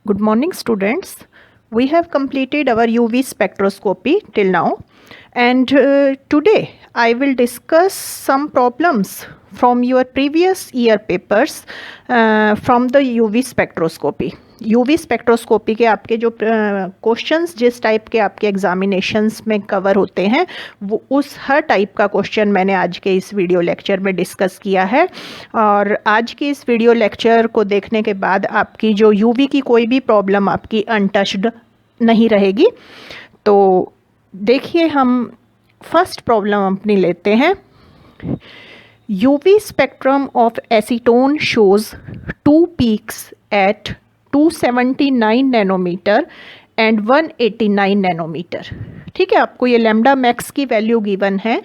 Good morning, students. We have completed our UV spectroscopy till now, and today I will discuss some problems from your previous year papers from the UV spectroscopy. UV spectroscopy के आपके जो questions जिस type के आपके examinations में cover होते हैं वो उस हर टाइप का क्वेश्चन मैंने आज के इस वीडियो लेक्चर में डिस्कस किया है। और आज की इस वीडियो लेक्चर को देखने के बाद आपकी जो यूवी की कोई भी प्रॉब्लम आपकी अनटच्ड नहीं रहेगी। तो देखिए, हम फर्स्ट प्रॉब्लम अपनी लेते हैं। UV spectrum of acetone shows 2 peaks at 279 nanometer and 189 nanometer. ठीक है, आपको ये लैम्डा मैक्स की वैल्यू गिवन है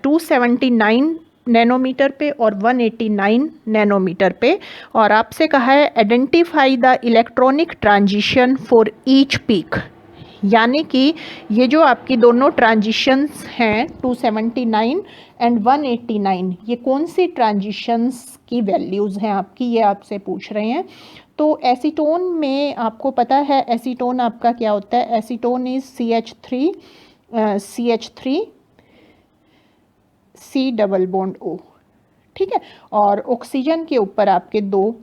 279 नैनोमीटर पे और 189 नैनोमीटर पे, और आपसे कहा है identify the electronic transition for each peak. यानी कि ये जो आपकी दोनों ट्रांजिशंस हैं 279 एंड 189, ये कौन सी ट्रांजिशंस की वैल्यूज़ हैं आपकी, ये आपसे पूछ रहे हैं। तो एसीटोन में आपको पता है एसीटोन आपका क्या होता है। Acetone is CH3 C double bond O। ठीक है, और ऑक्सीजन के ऊपर आपके 2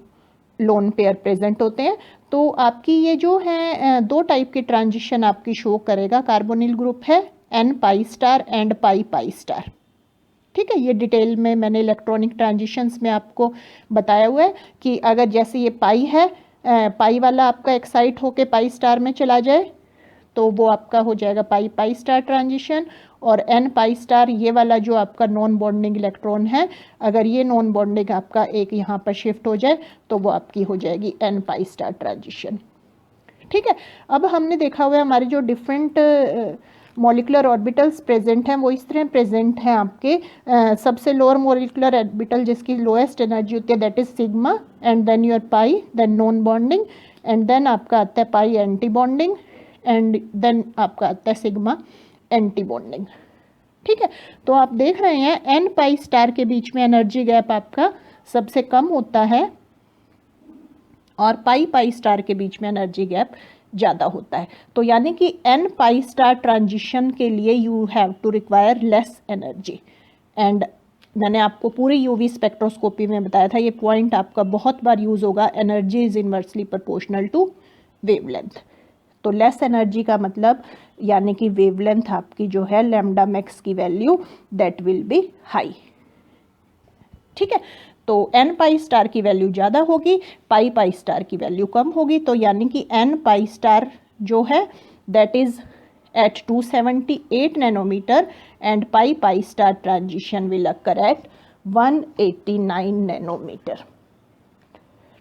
लोन पेयर प्रेजेंट होते हैं। तो आपकी ये जो है 2 टाइप की ट्रांजिशन आपकी शो करेगा। कार्बोनिल ग्रुप है N pi star and pi star. ठीक है, ये डिटेल में मैंने इलेक्ट्रॉनिक ट्रांजिशंस में आपको बताया हुआ है कि अगर जैसे ये पाई है, पाई वाला आपका एक्साइट होके पाई स्टार में चला जाए तो वो आपका हो जाएगा पाई स्टार ट्रांजिशन। और N पाई स्टार ये वाला जो आपका नॉन बॉन्डिंग इलेक्ट्रॉन है, अगर ये नॉन बॉन्डिंग आपका एक यहाँ पर शिफ्ट हो जाए तो वो आपकी हो जाएगी N पाई स्टार ट्रांजिशन। ठीक है, अब हमने देखा हुआ है हमारे जो डिफरेंट मॉलिकुलर ऑर्बिटल्स प्रेजेंट हैं वो इस तरह प्रेजेंट हैं आपके। सबसे लोअर मॉलिकुलर ऑर्बिटल जिसकी लोएस्ट एनर्जी होती है that is sigma, and then your pi, then non bonding, and then आपका आता है pi anti bonding, and then आपका आता है सिग्मा एंटी बॉन्डिंग। ठीक है, तो आप देख रहे हैं N पाई स्टार के बीच में एनर्जी गैप आपका सबसे कम होता है और पाई स्टार के बीच में एनर्जी गैप ज़्यादा होता है। तो यानी कि N पाई स्टार ट्रांजिशन के लिए you have to require less energy. And मैंने आपको पूरी यूवी स्पेक्ट्रोस्कोपी में बताया था, ये पॉइंट आपका बहुत बार यूज़ होगा, energy is inversely proportional to wavelength. तो लेस एनर्जी का मतलब यानी कि वेवलेंथ आपकी जो है लैम्डा मैक्स की value that will be high. ठीक है, तो N पाई स्टार की वैल्यू ज़्यादा होगी, पाई स्टार की वैल्यू कम होगी। तो यानी कि N पाई स्टार जो है that is at 278 nanometer and pi star transition will occur at 189 nanometer.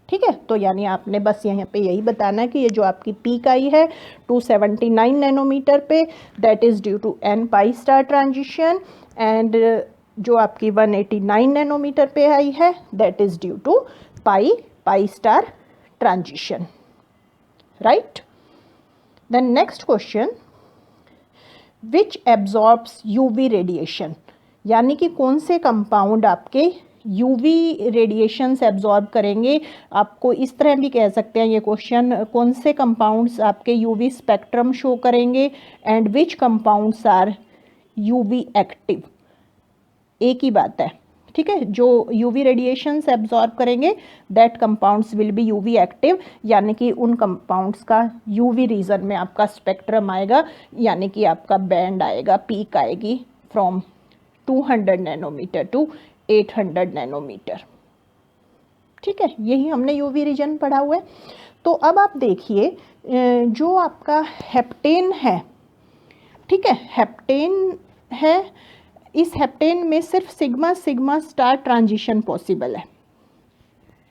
ठीक है, तो यानी आपने बस यहाँ पे यही बताना है कि ये जो आपकी पीक आई है 279 नैनोमीटर पे that is due to N pi star transition, and जो आपकी 189 नैनोमीटर पे आई है that is due to pi star transition. Right, then next question, which absorbs UV radiation. यानी कि कौन से कंपाउंड आपके यूवी रेडिएशंस एब्जॉर्ब करेंगे। आपको इस तरह भी कह सकते हैं ये क्वेश्चन, कौन से कंपाउंड्स आपके यूवी स्पेक्ट्रम शो करेंगे and which compounds are UV active. एक ही बात है। ठीक है, जो यूवी रेडिएशंस एब्जॉर्ब करेंगे that compounds will be UV active, यानी कि उन कंपाउंड्स का यूवी रीजन में आपका स्पेक्ट्रम आएगा, यानी कि आपका बैंड आएगा, पीक आएगी फ्रॉम 200 नैनोमीटर टू 800 नैनोमीटर। ठीक है, यही हमने यूवी रीजन पढ़ा हुआ है। तो अब आप देखिए जो आपका हेप्टेन है, ठीक है, हेप्टेन है, इस हेप्टेन में सिर्फ सिग्मा स्टार ट्रांजिशन पॉसिबल है।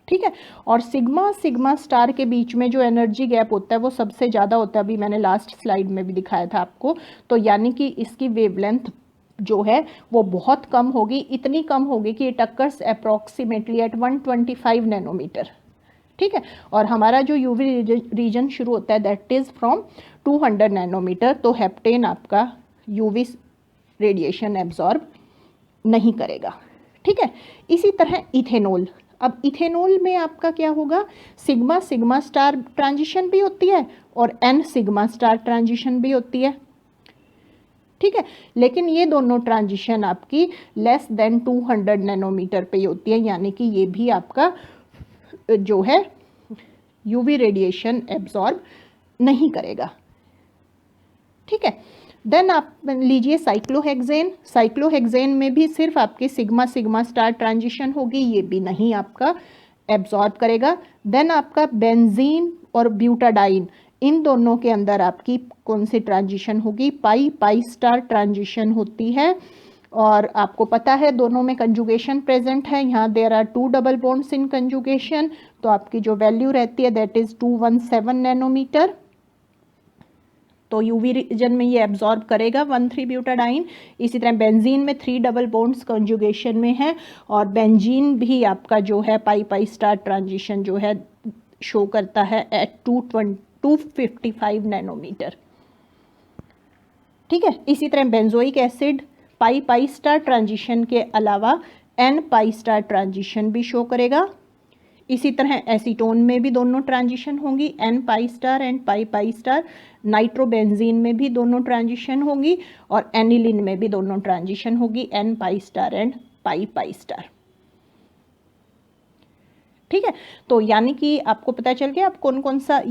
ठीक है, और सिग्मा स्टार के बीच में जो एनर्जी गैप होता है वो सबसे ज़्यादा होता है, अभी मैंने लास्ट स्लाइड में भी दिखाया था आपको। तो यानी कि इसकी वेवलेंथ जो है वो बहुत कम होगी, इतनी कम होगी कि it occurs approximately at 125 nanometer. ठीक है, और हमारा जो यूवी रीजन शुरू होता है दैट इज़ फ्रॉम 200 नैनोमीटर। तो हेप्टेन आपका यूवी रेडिएशन एब्जॉर्ब नहीं करेगा। ठीक है। इसी तरह इथेनॉल, अब इथेनॉल में आपका क्या होगा, सिग्मा सिग्मा स्टार ट्रांजिशन भी होती है और एन सिग्मा स्टार ट्रांजिशन भी होती है, ठीक है। लेकिन ये दोनों ट्रांजिशन आपकी लेस देन 200 नैनोमीटर पे होती है, यानी कि ये भी आपका जो है यूवी रेडिएशन एब्जॉर्ब नहीं करेगा, ठीक है। देन आप लीजिए साइक्लोहेक्सेन, साइक्लोहेक्सेन में भी सिर्फ आपकी सिग्मा सिग्मा स्टार ट्रांजिशन होगी, ये भी नहीं आपका एब्जॉर्ब करेगा। देन आपका बेंजीन और ब्यूटाडाइन, इन दोनों के अंदर आपकी कौन सी ट्रांजिशन होगी, पाई पाई स्टार ट्रांजिशन होती है। और आपको पता है दोनों में कंजुगेशन प्रेजेंट है, यहाँ there are 2 double bonds in conjugation, तो आपकी जो वैल्यू रहती है दैट इज 217 नैनोमीटर। तो यूवी रीजन में ये एब्जॉर्ब करेगा 1,3 ब्यूटाडाइन। इसी तरह बेंजीन में 3 डबल बॉन्ड्स कंजुगेशन में है, और बेंजीन भी आपका जो है पाई पाई स्टार ट्रांजिशन जो है शो करता है एट 255 नैनोमीटर, ठीक है। इसी तरह benzoic acid pi pi star transition के अलावा एन पाई स्टार ट्रांजिशन भी शो करेगा। इसी तरह एसीटोन में भी दोनों ट्रांजिशन होंगी, N pi star and pi pi star. Nitrobenzene में भी दोनों ट्रांजिशन होंगी, और एनिलिन में भी दोनों ट्रांजिशन होगी, N pi star and pi pi star, ठीक है। तो यानी कि आपको पता चल गया आप कौन कौन सा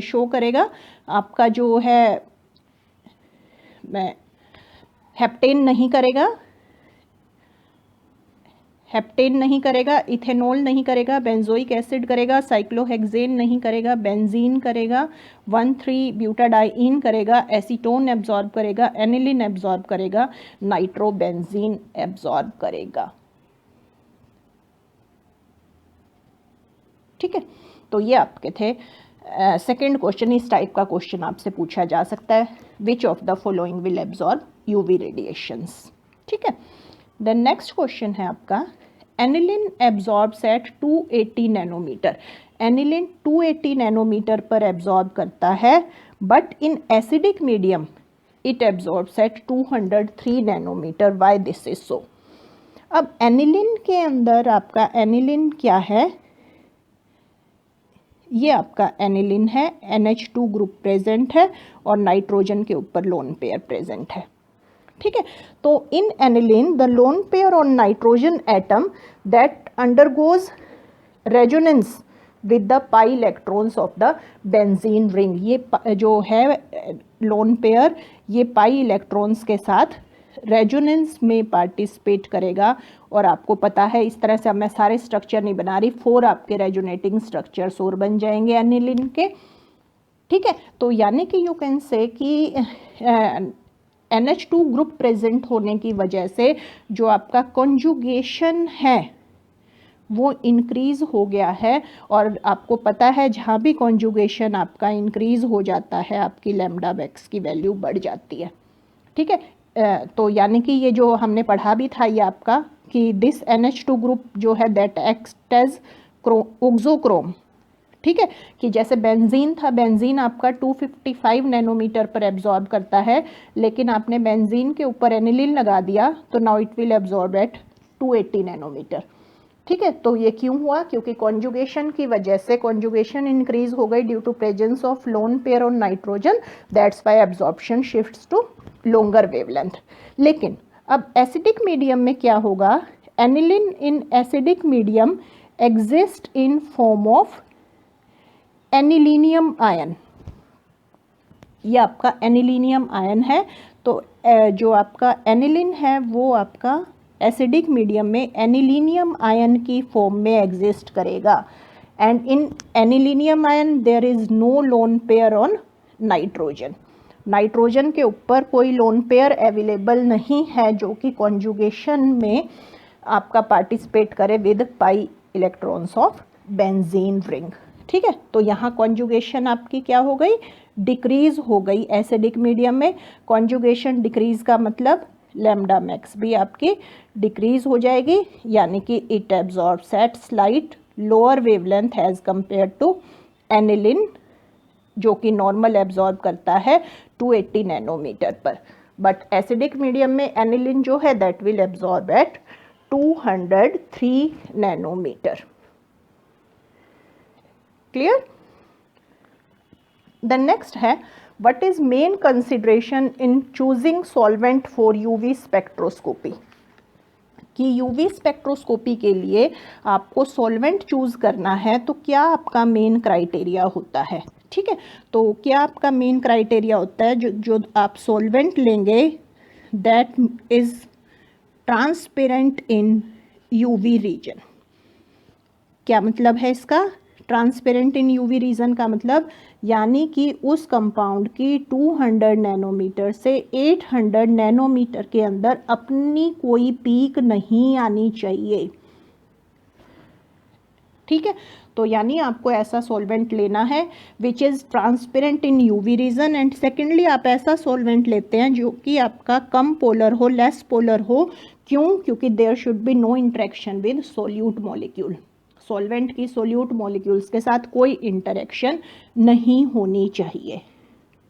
शो करेगा। आपका जो है हेप्टेन नहीं करेगा, हेप्टेन नहीं करेगा, इथेनॉल नहीं करेगा, बेंजोइक एसिड करेगा, साइक्लोहेक्सेन नहीं करेगा, बेंजीन करेगा, 1,3 ब्यूटाडाइन करेगा, एसीटोन एब्जॉर्ब करेगा, एनिलिन एब्जॉर्ब करेगा, नाइट्रोबेंजीन एब्जॉर्ब करेगा, ठीक है। तो ये आपके थे सेकंड क्वेश्चन। इस टाइप का क्वेश्चन आपसे पूछा जा सकता है, which of the following will absorb UV radiations, ठीक है। द नेक्स्ट क्वेश्चन है आपका, aniline absorbs at 280 nanometer. Aniline 280 nanometre पर एब्जॉर्ब करता है, but in acidic medium it absorbs at 203 nanometer. Why this is सो। अब एनिलिन के अंदर आपका एनिलिन क्या है, ये आपका एनिलिन है, NH2 ग्रुप प्रेजेंट है और नाइट्रोजन के ऊपर लोन पेयर प्रेजेंट है, ठीक है। तो in aniline the lone pair on nitrogen atom that undergoes resonance with the pi electrons of the benzene ring. ये जो है लोन पेयर, ये पाई इलेक्ट्रॉन्स के साथ रेजोनेंस में पार्टिसिपेट करेगा। और आपको पता है, इस तरह से अब मैं सारे स्ट्रक्चर नहीं बना रही, 4 आपके रेजोनेटिंग स्ट्रक्चर्स और बन जाएंगे एनिलिन के, ठीक है। तो यानी कि यू कैन से कि NH2 ग्रुप प्रेजेंट होने की वजह से जो आपका कॉन्जुगेशन है वो इंक्रीज हो गया है। और आपको पता है जहाँ भी कॉन्जुगेशन आपका इंक्रीज हो जाता है, आपकी लैम्डा मैक्स की वैल्यू बढ़ जाती है, ठीक है। तो यानी कि ये जो हमने पढ़ा भी था ये आपका कि दिस NH2 ग्रुप जो है दैट एक्ट एज ऑक्सोक्रोम, ठीक है। कि जैसे बेंजीन था, बेंजीन आपका 255 नैनोमीटर पर एब्जॉर्ब करता है, लेकिन आपने बेंजीन के ऊपर एनिलिन लगा दिया तो now it will absorb at 280 nanometer, ठीक है। तो ये क्यों हुआ, क्योंकि कॉन्जुगेशन की वजह से कॉन्जुगेशन इंक्रीज हो गई due to presence of lone pair on nitrogen, that's why absorption shifts to longer wavelength. लेकिन अब एसिडिक मीडियम में क्या होगा, aniline in acidic medium exist in form of anilinium ion. ये आपका एनिलीनियम आयन है। तो जो आपका एनिलिन है वो आपका एसिडिक मीडियम में एनिलीनियम आयन की फॉर्म में एग्जिस्ट करेगा। And in anilinium ion there is no lone pair on nitrogen. Nitrogen के ऊपर कोई लोन पेयर अवेलेबल नहीं है जो कि कॉन्जुगेशन में आपका पार्टिसिपेट करे with pi electrons of benzene ring, ठीक है। तो यहाँ कॉन्जुगेशन आपकी क्या हो गई, डिक्रीज हो गई। एसिडिक मीडियम में कॉन्जुगेशन डिक्रीज का मतलब लैम्डा मैक्स भी आपकी डिक्रीज हो जाएगी, यानी कि it absorbs at slight lower wavelength as compare to aniline जो कि नॉर्मल एब्जॉर्ब करता है 280 नैनोमीटर पर। बट एसिडिक मीडियम में एनिलिन जो है that will absorb at 203 nanometre. Clear? The next है what is main consideration in choosing solvent for UV spectroscopy, कि यूवी स्पेक्ट्रोस्कोपी के लिए आपको सॉल्वेंट चूज करना है तो क्या आपका मेन क्राइटेरिया होता है। ठीक है, तो क्या आपका मेन क्राइटेरिया होता है जो आप सॉल्वेंट लेंगे that is transparent in UV region. क्या मतलब है इसका? ट्रांसपेरेंट इन यूवी रीजन का मतलब यानी कि उस कंपाउंड की 200 नैनोमीटर से 800 नैनोमीटर के अंदर अपनी कोई पीक नहीं आनी चाहिए। ठीक है, तो यानी आपको ऐसा सॉल्वेंट लेना है which is transparent in UV region, and secondly आप ऐसा सॉल्वेंट लेते हैं जो कि आपका कम पोलर हो, लेस पोलर हो। क्यों? क्योंकि there should be no interaction with solute molecule. Solvent की सोल्यूट मॉलिक्यूल्स के साथ कोई इंटरेक्शन नहीं होनी चाहिए।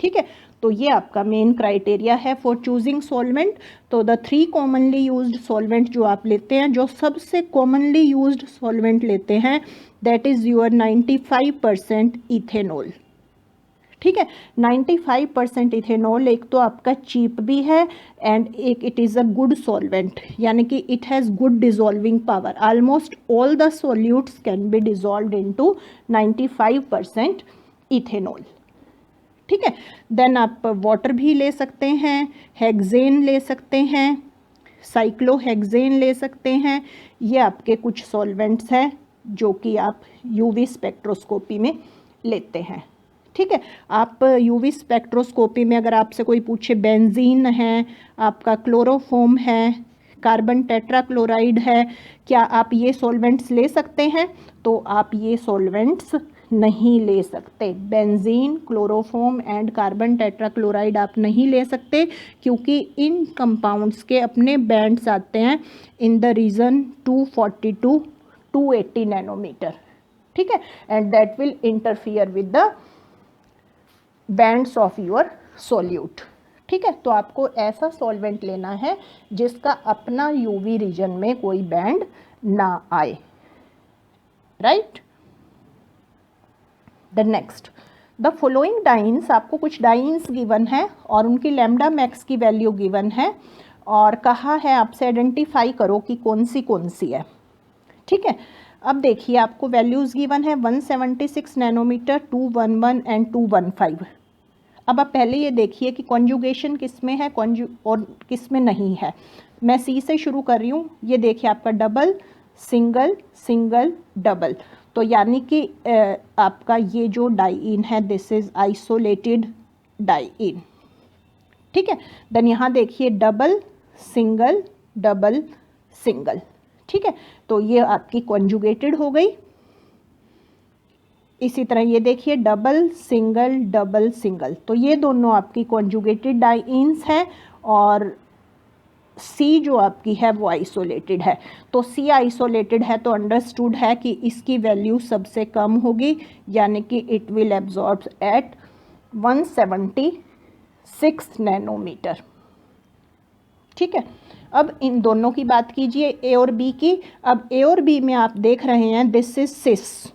ठीक है, तो ये आपका मेन क्राइटेरिया है फॉर चूजिंग सॉल्वेंट। तो द 3 कॉमनली यूज्ड सॉल्वेंट जो आप लेते हैं, जो सबसे कॉमनली यूज्ड सॉल्वेंट लेते हैं दैट इज़ योर 95% इथेनॉल। ठीक है, 95% इथेनॉल एक तो आपका चीप भी है एंड एक it is a good solvent, यानी कि it has good dissolving power. Almost all the solutes can be dissolved into 95% ethanol. ठीक है, देन आप वाटर भी ले सकते हैं, हेक्सेन ले सकते हैं, साइक्लोहेक्सेन ले सकते हैं। ये आपके कुछ सॉल्वेंट्स हैं जो कि आप यूवी स्पेक्ट्रोस्कोपी में लेते हैं। ठीक है, आप यूवी स्पेक्ट्रोस्कोपी में अगर आपसे कोई पूछे बेंजीन है, आपका क्लोरोफॉर्म है, कार्बन टेट्राक्लोराइड है, क्या आप ये सॉल्वेंट्स ले सकते हैं? तो आप ये सॉल्वेंट्स नहीं ले सकते। Benzene, chloroform and carbon tetrachloride आप नहीं ले सकते क्योंकि इन कंपाउंड्स के अपने बैंड्स आते हैं in the region 240 to 280 nanometer. ठीक है, and that will interfere with the bands of your solute. ठीक है, तो आपको ऐसा सॉल्वेंट लेना है जिसका अपना यूवी रीजन में कोई बैंड ना आए। Right? The next, the following dance, आपको कुछ डाइन्स गिवन है और उनकी लैम्डा मैक्स की वैल्यू गिवन है और कहा है आपसे आइडेंटिफाई करो कि कौन सी है। ठीक है, अब देखिए आपको वैल्यूज़ गिवन है 176 नैनोमीटर, 211 एंड 215। अब आप पहले ये देखिए कि कॉन्जुगेशन किस में है और किस में नहीं है। मैं सी से शुरू कर रही हूँ। ये देखिए आपका डबल, सिंगल, सिंगल, डबल, तो यानी कि आपका ये जो डाइइन है दिस इज आइसोलेटेड डाइइन। ठीक है, देन यहाँ देखिए डबल, सिंगल, डबल, सिंगल। ठीक है, तो ये आपकी कॉन्जुगेटेड हो गई। इसी तरह ये देखिए डबल, सिंगल, डबल, सिंगल, तो ये दोनों आपकी कॉन्जुगेटेड डाइइन्स हैं और सी जो आपकी है वो आइसोलेटेड है। तो सी आइसोलेटेड है तो अंडरस्टूड है कि इसकी वैल्यू सबसे कम होगी, यानी कि it will absorb at 176 nanometer. ठीक है, अब इन दोनों की बात कीजिए ए और बी की। अब ए और बी में आप देख रहे हैं दिस इज सिस।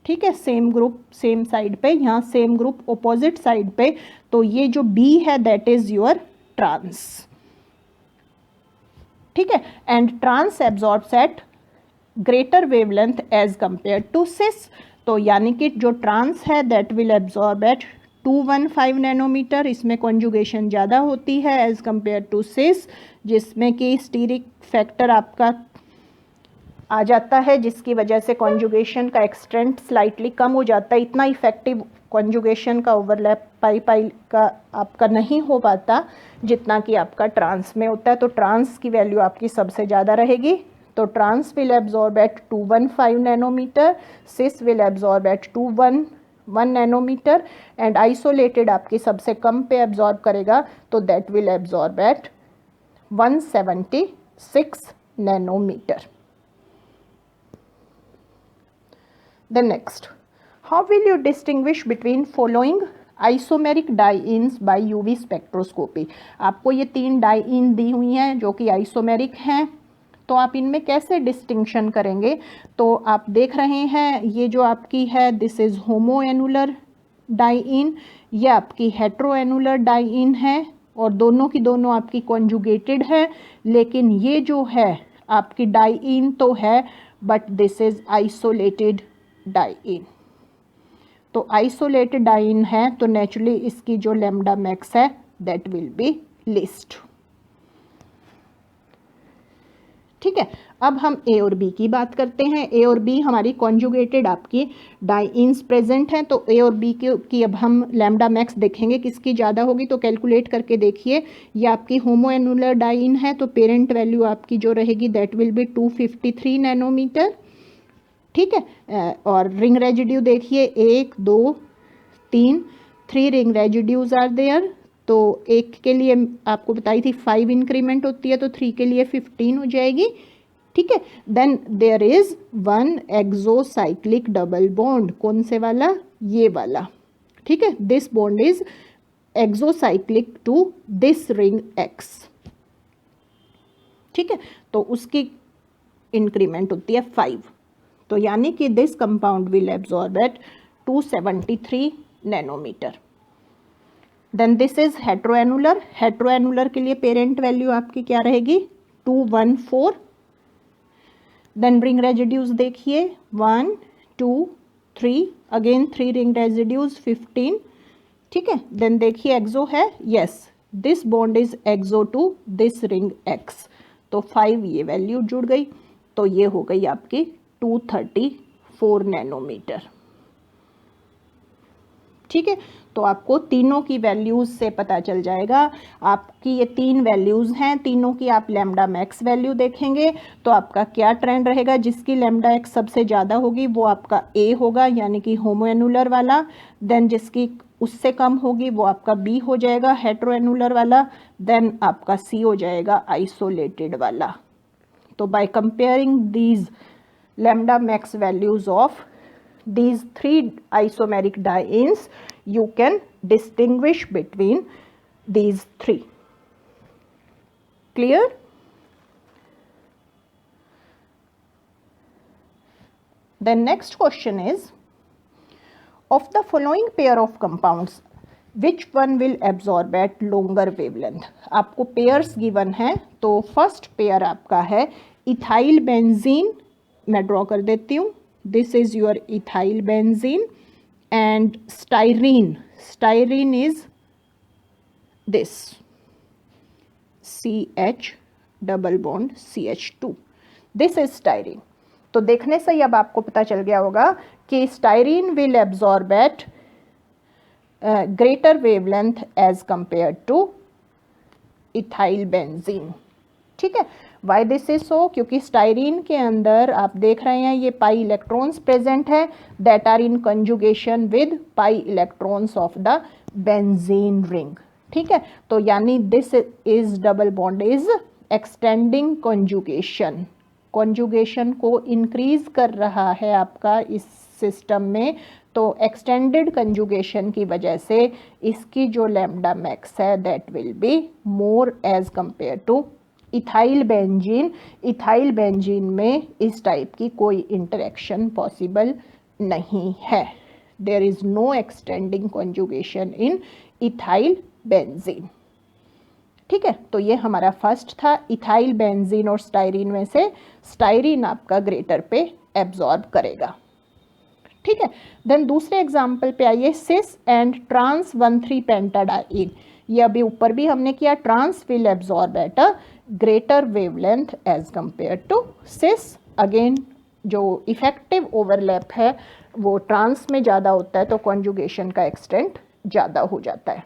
ठीक है, सेम ग्रुप सेम साइड पे, यहाँ सेम ग्रुप ऑपोजिट साइड पे, तो ये जो बी है दैट इज योर ट्रांस। ठीक है, and trans absorbs at greater wavelength as compare to cis. तो यानी कि जो ट्रांस है that will absorb at 215 nanometre, इसमें कॉन्जुगेशन ज़्यादा होती है एज कंपेयर टू सिस, जिसमें कि स्टीरिक फैक्टर आपका आ जाता है, जिसकी वजह से कॉन्जुगेशन का एक्सटेंट स्लाइटली कम हो जाता है। इतना इफेक्टिव कॉन्जुगेशन का ओवरलैप पाई का आपका नहीं हो पाता जितना कि आपका ट्रांस में होता है। तो ट्रांस की वैल्यू आपकी सबसे ज़्यादा रहेगी। तो trans will absorb at 215 nanometer, cis will absorb at 211 nanometer and isolated आपकी सबसे कम पे एब्जॉर्ब करेगा, तो that will absorb at 176 nanometer. The next, how will you distinguish between following isomeric diines by UV spectroscopy? आपको ये 3 diene दी हुई हैं जो कि आइसोमेरिक हैं। तो आप इनमें कैसे डिस्टिंक्शन करेंगे? तो आप देख रहे हैं ये जो आपकी है दिस इज़ होमोएनुलर डाइईन, ये आपकी हेट्रोएनुलर डाइईन है और दोनों की दोनों आपकी कॉन्जुगेटेड है, लेकिन ये जो है आपकी डाइईन तो है but this is isolated diene. तो आइसोलेटेड डाइईन है तो नेचुरली इसकी जो लैम्डा मैक्स है दैट विल बी लिस्ट। ठीक है, अब हम ए और बी की बात करते हैं। ए और बी हमारी कॉन्जुगेटेड आपकी डाइईन्स प्रेजेंट हैं, तो ए और बी की अब हम लैम्डा मैक्स देखेंगे किसकी ज़्यादा होगी। तो कैलकुलेट करके देखिए, ये आपकी होमोएनुलर डाइईन है तो पेरेंट वैल्यू आपकी जो रहेगी दैट विल बी 253 नैनोमीटर। ठीक है, और रिंग रेजिड्यू देखिए 1 2 3, 3 रिंग रेजिड्यूज आर देयर। तो एक के लिए आपको बताई थी 5 इंक्रीमेंट होती है तो 3 के लिए 15 हो जाएगी। ठीक है, then there is 1 exocyclic double bond. कौन से वाला? ये वाला। ठीक है, this bond is exocyclic to this ring X. ठीक है, तो उसकी इंक्रीमेंट होती है 5। तो यानी कि this compound will absorb at 273 nanometre. Then this is heteroannular. Heteroannular के लिए पेरेंट वैल्यू आपकी क्या रहेगी? 214। देन रिंग रेजिड्यूज देखिए 1 2 3, अगेन 3 रिंग रेजिड्यूज 15। ठीक है, देन देखिए एक्सो है, yes this bond is exo to this ring X, तो 5 ये वैल्यू जुड़ गई, तो ये हो गई आपकी 234 नैनोमीटर। ठीक है, तो आपको तीनों की वैल्यूज़ से पता चल जाएगा। आपकी ये 3 वैल्यूज़ हैं, तीनों की आप लैम्डा मैक्स वैल्यू देखेंगे तो आपका क्या ट्रेंड रहेगा। जिसकी लैम्डा एक्स सबसे ज़्यादा होगी वो आपका ए होगा, यानी कि होमोएनुलर वाला। देन जिसकी उससे कम होगी वो आपका बी हो जाएगा, हेट्रोएनुलर वाला। देन आपका सी हो जाएगा, आइसोलेटेड वाला। तो by comparing these lambda max values of these 3 isomeric dienes, you can distinguish between these 3. Clear? The next question is, of the following pair of compounds, which one will absorb at longer wavelength? आपको pairs given है, तो first pair आपका है ethyl benzene, मैं draw कर देती हूँ। This is your ethyl benzene and styrene. Styrene is this CH double bond CH2, this is styrene. तो देखने से ही अब आपको पता चल गया होगा कि styrene will absorb at greater wavelength as compare to ethyl benzene. ठीक है, वाई दिस इज सो? क्योंकि स्टाइरीन के अंदर आप देख रहे हैं ये पाई इलेक्ट्रॉन्स प्रेजेंट है that are in conjugation with pi electrons of the benzene ring. ठीक है, तो यानी this is double bond is extending conjugation, conjugation को इंक्रीज कर रहा है आपका इस सिस्टम में। तो एक्सटेंडेड कंजुगेशन की वजह से इसकी जो लैम्डा मैक्स है that will be more as compare to ethyl benzene. Ethyl benzene में इस टाइप की कोई इंटरेक्शन पॉसिबल नहीं है। There is no extending conjugation in ethyl benzene. ठीक है, तो ये हमारा फर्स्ट था। इथाइल बेंजीन और स्टाइरीन में से स्टाइरीन आपका ग्रेटर पे एब्जॉर्ब करेगा। ठीक है, देन दूसरे एग्जाम्पल पे आइए, सिस एंड ट्रांस 1,3 पेंटाडाइन। ये अभी ऊपर भी हमने किया, trans will absorb at a greater wavelength as compare to cis. Again जो इफेक्टिव ओवरलैप है वो ट्रांस में ज़्यादा होता है तो कॉन्जुगेशन का एक्सटेंट ज़्यादा हो जाता है।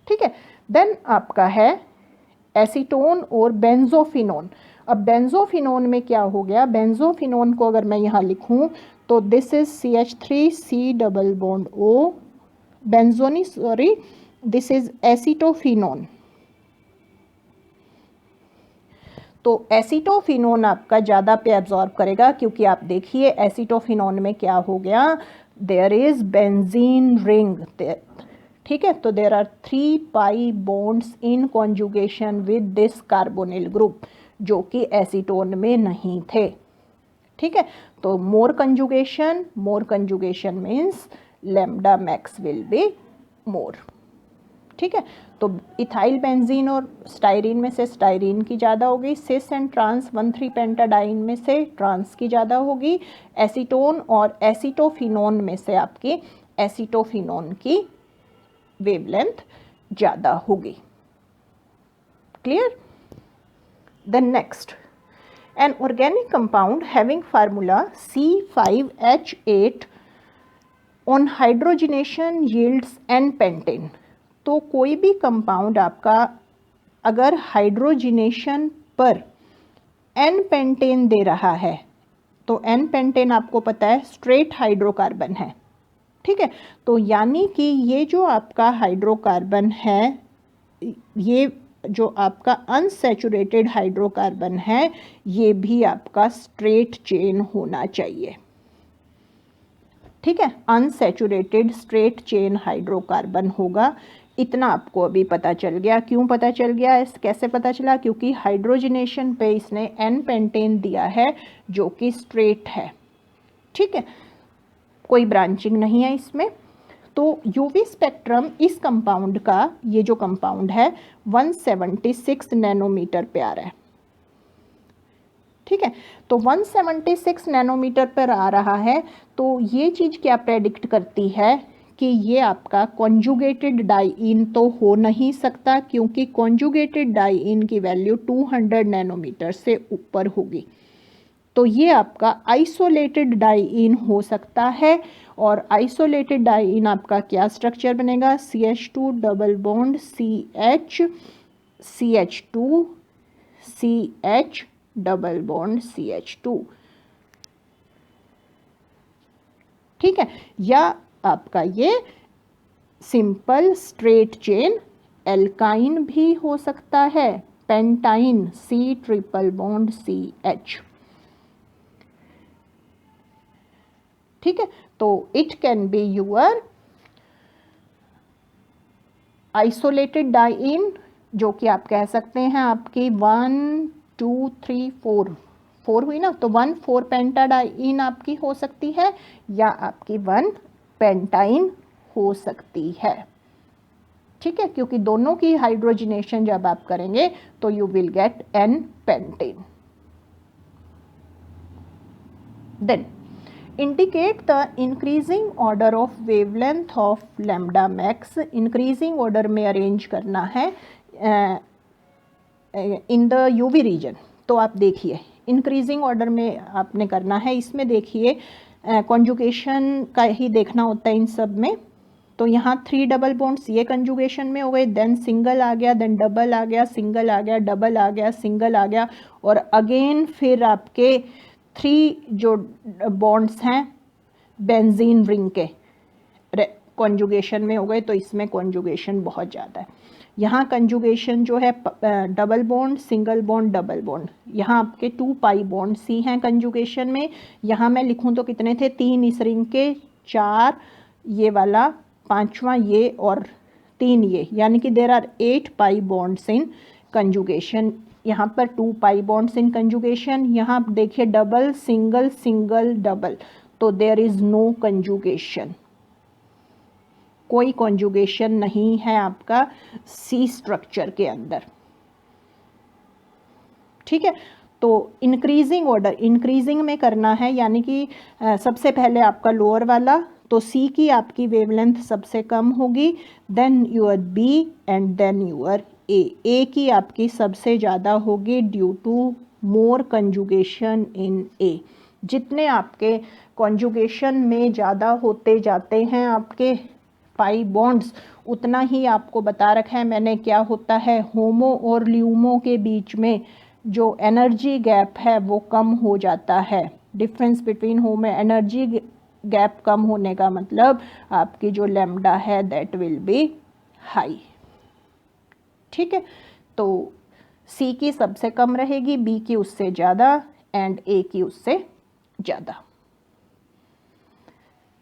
ठीक है, देन आपका है एसीटोन और बेंजोफिनोन। अब बेंजोफिनोन में क्या हो गया? बेंजोफिनोन को अगर मैं यहाँ लिखूँ तो this is CH3C double bond O, बेंजोनी सॉरी, दिस इज एसीटोफिनोन। तो एसीटोफिनोन आपका ज़्यादा पे एब्जॉर्ब करेगा, क्योंकि आप देखिए एसीटोफिनोन में क्या हो गया, देयर इज बेंजीन रिंग। ठीक है, तो there are 3 pi bonds in conjugation with this carbonyl group. जो कि एसीटोन में नहीं थे। ठीक है, तो more conjugation means lambda max will be more. ठीक है, तो इथाइल बेंजीन और स्टाइरीन में से स्टाइरीन की ज़्यादा होगी, सिस एंड ट्रांस 1,3 पेंटाडाइन में से ट्रांस की ज़्यादा होगी, एसीटोन और एसीटोफिनोन में से आपकी एसीटोफिनोन की वेवलेंथ ज़्यादा होगी। Clear? Then next, an organic compound having formula C5H8 on hydrogenation yields N-pentane। तो कोई भी कंपाउंड आपका अगर हाइड्रोजिनेशन पर N-पेंटेन दे रहा है तो N-पेंटेन आपको पता है स्ट्रेट हाइड्रोकार्बन है। ठीक है, तो यानी कि ये जो आपका हाइड्रोकार्बन है, ये जो आपका अनसैचुरेटेड हाइड्रोकार्बन है, ये भी आपका स्ट्रेट चेन होना चाहिए। ठीक है, अनसैचुरेटेड स्ट्रेट चेन हाइड्रोकार्बन होगा। इतना आपको अभी पता चल गया। क्यों पता चल गया, कैसे पता चला? क्योंकि हाइड्रोजनेशन पे इसने एन पेंटेन दिया है जो कि स्ट्रेट है। ठीक है, कोई ब्रांचिंग नहीं है इसमें। तो यूवी स्पेक्ट्रम इस कंपाउंड का, ये जो कंपाउंड है 176 नैनोमीटर पे आ रहा है। ठीक है, तो 176 नैनोमीटर पर आ रहा है, तो ये चीज़ क्या प्रेडिक्ट करती है कि ये आपका कॉन्जुगेटेड डाइईन तो हो नहीं सकता, क्योंकि कॉन्जुगेटेड डाइईन की वैल्यू 200 नैनोमीटर से ऊपर होगी। तो ये आपका आइसोलेटेड डाइईन हो सकता है। और आइसोलेटेड डाइईन आपका क्या स्ट्रक्चर बनेगा? CH2 double bond CH, CH2 CH double bond CH2। ठीक है, या आपका ये सिंपल स्ट्रेट चेन एल्काइन भी हो सकता है, pentyne C triple bond CH। ठीक है, तो it can be your isolated diene, जो कि आप कह सकते हैं आपकी 1 2 3 4 हुई ना, तो 1,4 पेंटाडाइईन आपकी हो सकती है, या आपकी 1 पेंटाइन हो सकती है। ठीक है, क्योंकि दोनों की हाइड्रोजनेशन जब आप करेंगे तो you will get n pentane. Then indicate the increasing order of wavelength of lambda max। increasing order में अरेंज करना है इन द यूवी रीजन। तो आप देखिए इंक्रीजिंग ऑर्डर में आपने करना है। इसमें देखिए कॉन्जुगेशन का ही देखना होता है इन सब में। तो यहाँ 3 डबल बॉन्ड्स ये कंजुगेशन में हो गए, देन सिंगल आ गया, देन डबल आ गया, सिंगल आ गया, डबल आ गया, सिंगल आ गया, और अगेन फिर आपके 3 जो बॉन्ड्स हैं बेंजीन रिंग के कॉन्जुगेशन में हो गए। तो इसमें कॉन्जुगेशन बहुत ज़्यादा है। यहाँ कंजुगेशन जो है double bond, single bond, double bond, यहाँ आपके 2 पाई बॉन्ड सी हैं कंजुगेशन में। यहाँ मैं लिखूँ तो कितने थे? 3 इस रिंग के, 4 ये वाला, 5वां ये और 3 ये, यानी कि there are 8 pi bonds in conjugation. यहाँ पर 2 पाई बॉन्ड्स इन कंजुगेशन। यहाँ देखिए डबल सिंगल सिंगल डबल, तो देयर इज नो कंजुगेशन, कोई कंजुगेशन नहीं है आपका सी स्ट्रक्चर के अंदर। ठीक है, तो इंक्रीजिंग ऑर्डर, इंक्रीजिंग में करना है, यानी कि सबसे पहले आपका लोअर वाला, तो सी की आपकी वेवलेंथ सबसे कम होगी, then your B and then your A की आपकी सबसे ज़्यादा होगी due to more conjugation in A. जितने आपके कंजुगेशन में ज़्यादा होते जाते हैं आपके पाई बॉन्ड्स, उतना ही आपको बता रखा है मैंने क्या होता है, होमो और ल्यूमो के बीच में जो एनर्जी गैप है वो कम हो जाता है। डिफरेंस बिटवीन होमो, एनर्जी गैप कम होने का मतलब आपकी जो लैम्डा है दैट विल बी हाई। ठीक है, तो सी की सबसे कम रहेगी, बी की उससे ज़्यादा एंड ए की उससे ज़्यादा।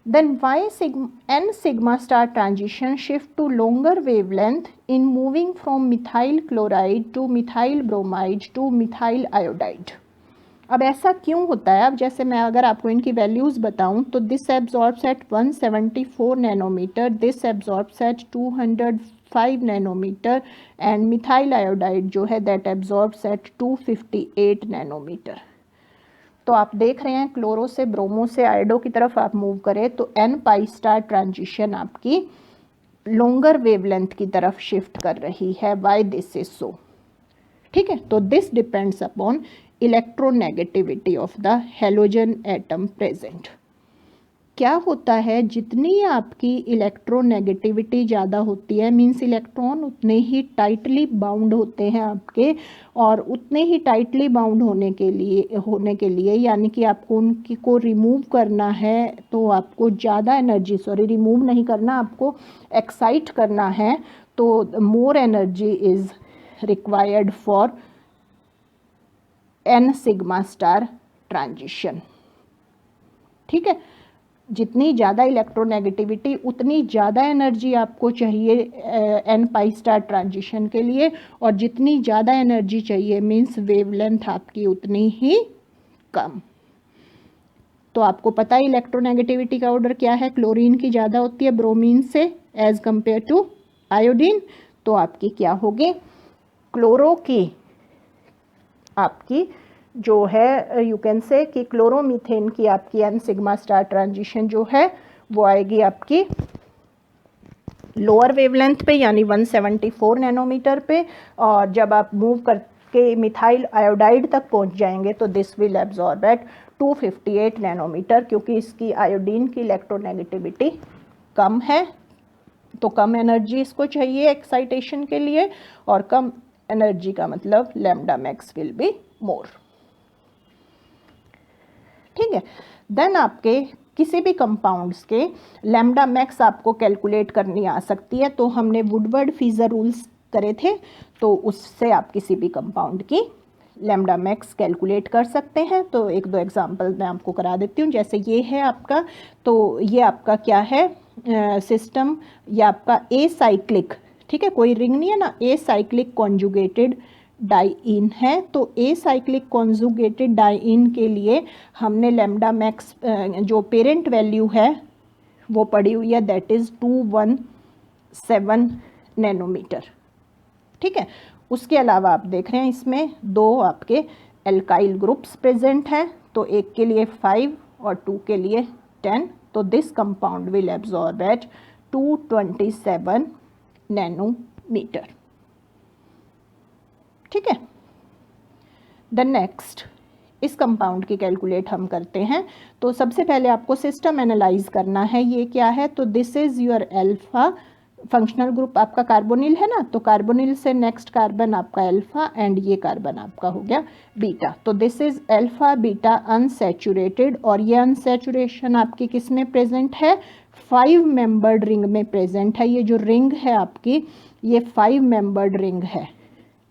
Then why n sigma star transition shift to longer wavelength in moving from methyl chloride to methyl bromide to methyl iodide? अब ऐसा क्यों होता है? अब जैसे मैं अगर आपको इनकी वैल्यूज़ बताऊं तो this absorbs at 174 nanometre, this absorbs at 205 nanometre and methyl iodide जो है दैट एब्जॉर्ब्स एट 258 नैनोमीटर। तो आप देख रहे हैं क्लोरो से ब्रोमो से आयोडो की तरफ आप मूव करें तो एन पाई स्टार ट्रांजिशन आपकी लॉन्गर वेवलेंथ की तरफ शिफ्ट कर रही है। वाई दिस इज सो? ठीक है, तो this depends upon electronegativity of the halogen atom present. क्या होता है, जितनी आपकी इलेक्ट्रोनेगेटिविटी ज़्यादा होती है मीन्स इलेक्ट्रॉन उतने ही टाइटली बाउंड होते हैं आपके, और उतने ही टाइटली बाउंड होने के लिए यानी कि आपको उनकी को रिमूव करना है तो आपको ज़्यादा एनर्जी, रिमूव नहीं करना, आपको एक्साइट करना है तो more energy is required for n sigma star transition. ठीक है, जितनी ज़्यादा इलेक्ट्रोनेगेटिविटी उतनी ज़्यादा एनर्जी आपको चाहिए एन पाई स्टार ट्रांजिशन के लिए, और जितनी ज़्यादा एनर्जी चाहिए मीन्स वेवलेंथ आपकी उतनी ही कम। तो आपको पता है इलेक्ट्रोनेगेटिविटी का ऑर्डर क्या है, क्लोरीन की ज़्यादा होती है ब्रोमीन से एज कंपेयर टू आयोडीन। तो आपकी क्या होगी, क्लोरो की आपकी जो है यू कैन से कि क्लोरोमीथेन की आपकी एन सिग्मा स्टार ट्रांजिशन जो है वो आएगी आपकी लोअर वेवलेंथ पे यानी 174 नैनोमीटर पे, और जब आप मूव करके मिथाइल आयोडाइड तक पहुंच जाएंगे तो this will absorb at 258 nanometre, क्योंकि इसकी आयोडीन की इलेक्ट्रोनेगेटिविटी कम है तो कम एनर्जी इसको चाहिए एक्साइटेशन के लिए, और कम एनर्जी का मतलब lambda max will be more. ठीक है, देन आपके किसी भी कंपाउंड्स के लैम्डा मैक्स आपको कैलकुलेट करनी आ सकती है। तो हमने वुडवर्ड फीजर रूल्स करे थे, तो उससे आप किसी भी कंपाउंड की लैम्डा मैक्स कैलकुलेट कर सकते हैं। तो एक दो एग्जांपल मैं आपको करा देती हूँ। जैसे ये है आपका, तो ये आपका क्या है सिस्टम, ये आपका ए साइक्लिक, ठीक है, कोई रिंग नहीं है ना, ए साइक्लिक कॉन्जुगेटेड डाइइन है। तो ए साइक्लिक कॉन्जुगेटेड डाइइन के लिए हमने लैम्डा मैक्स जो पेरेंट वैल्यू है वो पड़ी हुई है, दैट इज़ 217 नैनोमीटर। ठीक है, उसके अलावा आप देख रहे हैं इसमें दो आपके एल्काइल ग्रुप्स प्रेजेंट हैं, तो एक के लिए 5 और 2 के लिए 10। तो this compound will absorb at 227 nanometre. ठीक है, द नेक्स्ट इस कंपाउंड की कैलकुलेट हम करते हैं। तो सबसे पहले आपको सिस्टम एनालाइज करना है, ये क्या है, तो this is your alpha functional group आपका कार्बोनिल है ना, तो कार्बोनिल से नेक्स्ट कार्बन आपका अल्फा एंड ये कार्बन आपका हो गया बीटा। तो this is alpha beta unsaturated, और ये अनसैचुरेशन आपकी किस में प्रेजेंट है, 5 मेंबर्ड रिंग में प्रेजेंट है। ये जो रिंग है आपकी ये 5 मेंबर्ड रिंग है।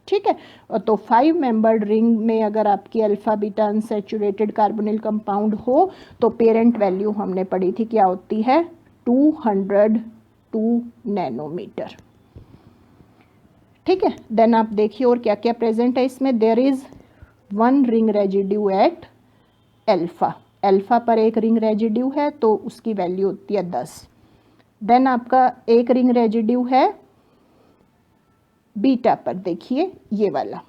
ठीक है, तो 5 मेंबर्ड रिंग में अगर आपकी alpha beta unsaturated carbonyl compound हो तो पेरेंट वैल्यू हमने पढ़ी थी क्या होती है, 202 नैनोमीटर। ठीक है, देन आप देखिए और क्या क्या प्रेजेंट है इसमें, there is 1 ring residue at alpha, alpha पर एक रिंग रेजिड्यू है तो उसकी वैल्यू होती है 10। देन आपका एक रिंग रेजिड्यू है बीटा पर, देखिए ये वाला।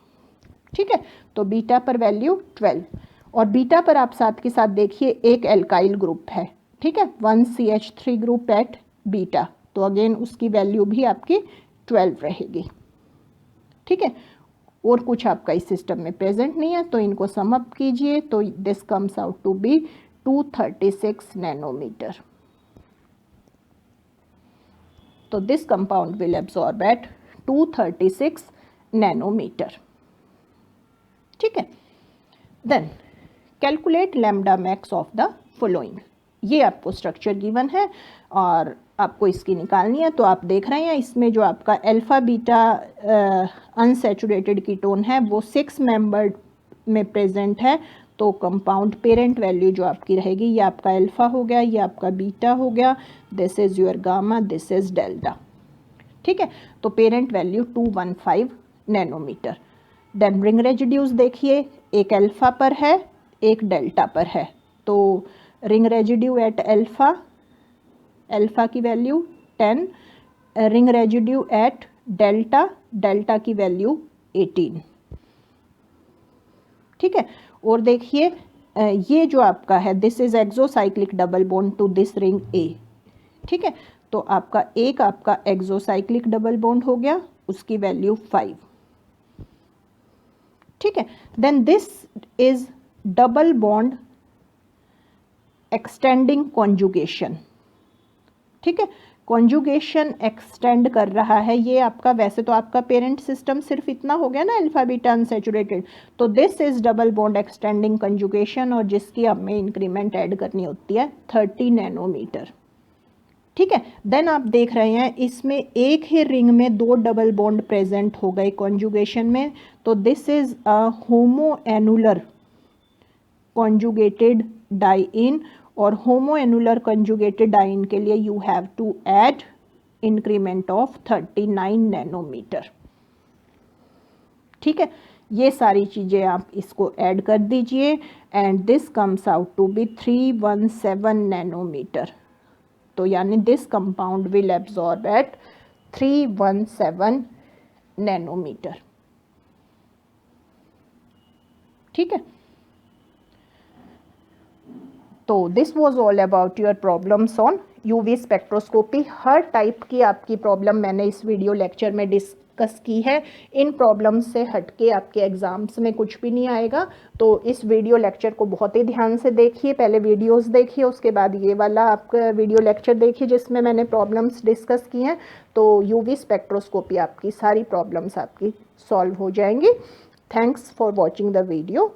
ठीक है, तो बीटा पर वैल्यू 12, और बीटा पर आप साथ के साथ देखिए एक एल्काइल ग्रुप है। ठीक है, 1CH3 ग्रुप एट बीटा, तो अगेन उसकी वैल्यू भी आपकी 12 रहेगी। ठीक है, और कुछ आपका इस सिस्टम में प्रेजेंट नहीं है, तो इनको सम अप कीजिए तो this comes out to be 236 nanometer. तो this compound will absorb at 236 nanometer. ठीक है, then calculate lambda max of the following. ये आपको स्ट्रक्चर गिवन है और आपको इसकी निकालनी है। तो आप देख रहे हैं इसमें जो आपका अल्फा बीटा अनसैचुरेटेड कीटोन है वो 6 मेंबर्ड में प्रेजेंट है, तो कंपाउंड पेरेंट वैल्यू जो आपकी रहेगी, ये आपका अल्फ़ा हो गया, ये आपका बीटा हो गया, this is your gamma, this is delta. ठीक है, तो parent value 215 nanometre. Then ring residues देखिए, एक अल्फ़ा पर है, एक डेल्टा पर है, तो ring residue at alpha, alpha की value 10, ring residue at delta, delta की वैल्यू 18। ठीक है, और देखिए ये जो आपका है, this is exocyclic double bond to this ring A. ठीक है, तो आपका एक आपका एक्सोसाइक्लिक डबल बॉन्ड हो गया, उसकी वैल्यू 5। ठीक है, then this is double bond extending conjugation. ठीक है, कॉन्जुगेशन एक्सटेंड कर रहा है, ये आपका, वैसे तो आपका पेरेंट सिस्टम सिर्फ इतना हो गया ना, अल्फा बीटा अनसैचुरेटेड, तो this is double bond extending conjugation, और जिसकी हमें इंक्रीमेंट ऐड करनी होती है 30 नैनोमीटर। ठीक है, देन आप देख रहे हैं इसमें एक ही रिंग में 2 डबल बॉन्ड प्रेजेंट हो गए कॉन्जुगेशन में, तो this is a homoannular conjugated diene, और होमोएनुलर कंजुगेटेड डाइन के लिए you have to add increment of 39 nanometer. ठीक है, ये सारी चीज़ें आप इसको ऐड कर दीजिए and this comes out to be 317 nanometre. तो यानी this compound will absorb at 317 nanometre. ठीक है, तो this was all about your problems on UV spectroscopy. हर टाइप की आपकी प्रॉब्लम मैंने इस वीडियो लेक्चर में डिस्कस की है। इन प्रॉब्लम्स से हटके आपके एग्जाम्स में कुछ भी नहीं आएगा, तो इस वीडियो लेक्चर को बहुत ही ध्यान से देखिए। पहले वीडियोस देखिए, उसके बाद ये वाला आपका वीडियो लेक्चर देखिए जिसमें मैंने प्रॉब्लम्स डिस्कस की हैं, तो यूवी स्पेक्ट्रोस्कोपी आपकी सारी प्रॉब्लम्स आपकी सॉल्व हो जाएंगी। Thanks for watching the video.